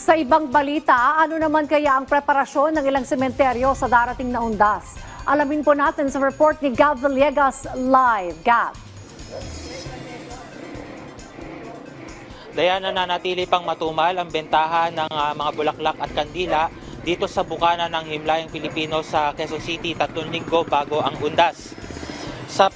Sa ibang balita, ano naman kaya ang preparasyon ng ilang sementeryo sa darating na undas? Alamin po natin sa report ni Gab Villegas live. Gab. Diana, nanatili pang matumal ang bentahan ng mga bulaklak at kandila dito sa bukana ng Himlayang Pilipino sa Quezon City 3 linggo bago ang undas. Sa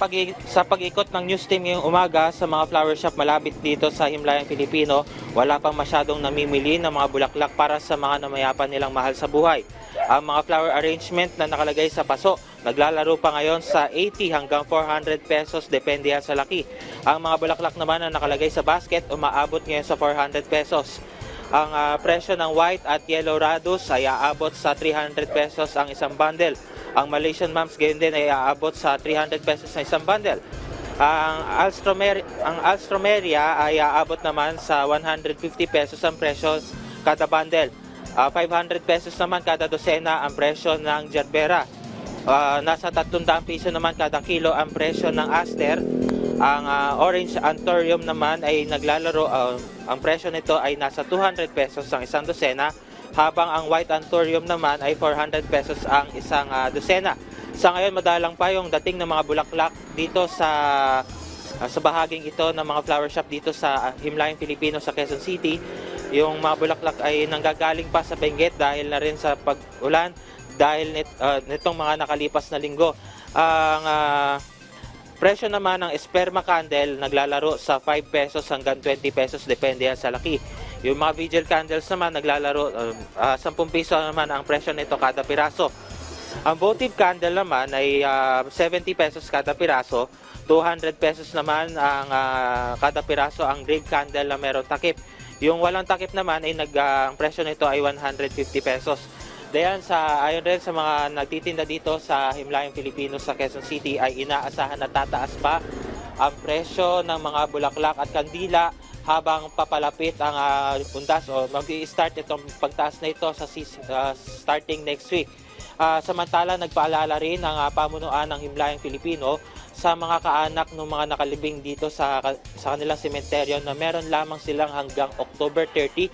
pag-ikot ng news team ngayong umaga sa mga flower shop malapit dito sa Himlayang Pilipino, wala pang masyadong namimili ng mga bulaklak para sa mga namayapan nilang mahal sa buhay. Ang mga flower arrangement na nakalagay sa paso, naglalaro pa ngayon sa 80 hanggang 400 pesos depende sa laki. Ang mga bulaklak naman na nakalagay sa basket, umaabot ngayon sa 400 pesos. Ang presyo ng white at yellow radius ay aabot sa 300 pesos ang isang bundle. Ang Malaysian Mums gayon din ay aabot sa 300 pesos na isang bundle. Ang Alstroemeria ay aabot naman sa 150 pesos ang presyo kada bundle. 500 pesos naman kada dosena ang presyo ng Gerbera. Nasa 300 piso naman kada kilo ang presyo ng Aster. Ang Orange Anthurium naman ay naglalaro, ang presyo nito ay nasa 200 pesos ang isang dosena, habang ang White Anthurium naman ay 400 pesos ang isang dosena. Sa ngayon, madalang pa yung dating ng mga bulaklak dito sa bahaging ito ng mga flower shop dito sa Himlayang Pilipino sa Quezon City. Yung mga bulaklak ay nanggagaling pa sa Benguet dahil na rin sa pag-ulan dahil nitong mga nakalipas na linggo. Ang presyo naman ng sperma candle naglalaro sa 5 pesos hanggang 20 pesos depende sa laki. Yung mga vigil candles naman naglalaro 10 piso naman ang presyo nito kada piraso. Ang votive candle naman ay 70 pesos kada piraso, 200 pesos naman ang kada piraso ang grave candle na meron takip. Yung walang takip naman ay ang presyo nito ay 150 pesos. Ayon rin sa mga nagtitinda dito sa Himlayang Pilipino sa Quezon City ay inaasahan na tataas pa ang presyo ng mga bulaklak at kandila habang papalapit ang undas o mag-i-start itong pagtaas na ito sa starting next week. Samantala, nagpaalala rin ang pamunuan ng Himlayang Pilipino sa mga kaanak ng mga nakalibing dito sa kanilang sementeryo na meron lamang silang hanggang October 30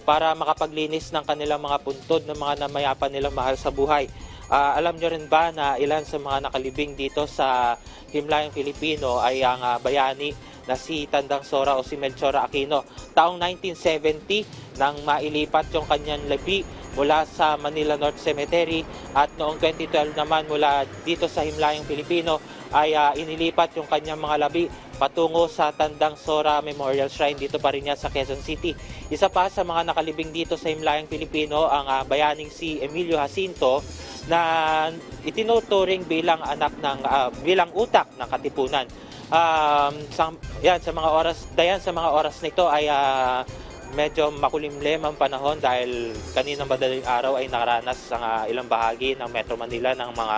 para makapaglinis ng kanilang mga puntod ng mga namayapan nilang mahal sa buhay. Alam nyo rin ba na ilan sa mga nakalibing dito sa Himlayang Pilipino ay ang bayani na si Tandang Sora o si Melchora Aquino. Taong 1970 nang mailipat yung kanyang labi mula sa Manila North Cemetery at noong 2012 naman mula dito sa Himlayang Pilipino ay inilipat yung kanyang mga labi patungo sa Tandang Sora Memorial Shrine dito pa rin yan sa Quezon City. Isa pa sa mga nakalibing dito sa Himlayang Pilipino ang bayaning si Emilio Jacinto na itinuturing bilang anak ng bilang utak ng Katipunan. Sa mga oras nito ay medyo makulimlim ang panahon dahil kaninang madaling araw ay nakaranas ang ilang bahagi ng Metro Manila ng mga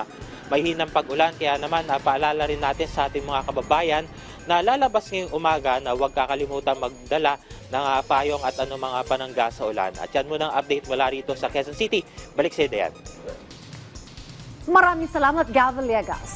mahihinang pag-ulan. Kaya naman paalala rin natin sa ating mga kababayan na lalabas ngayong umaga na huwag kakalimutan magdala ng payong at anumang panangga sa ulan. At yan muna ang update mula rito sa Quezon City. Balik sa Dayan. Maraming salamat, Gab Villegas.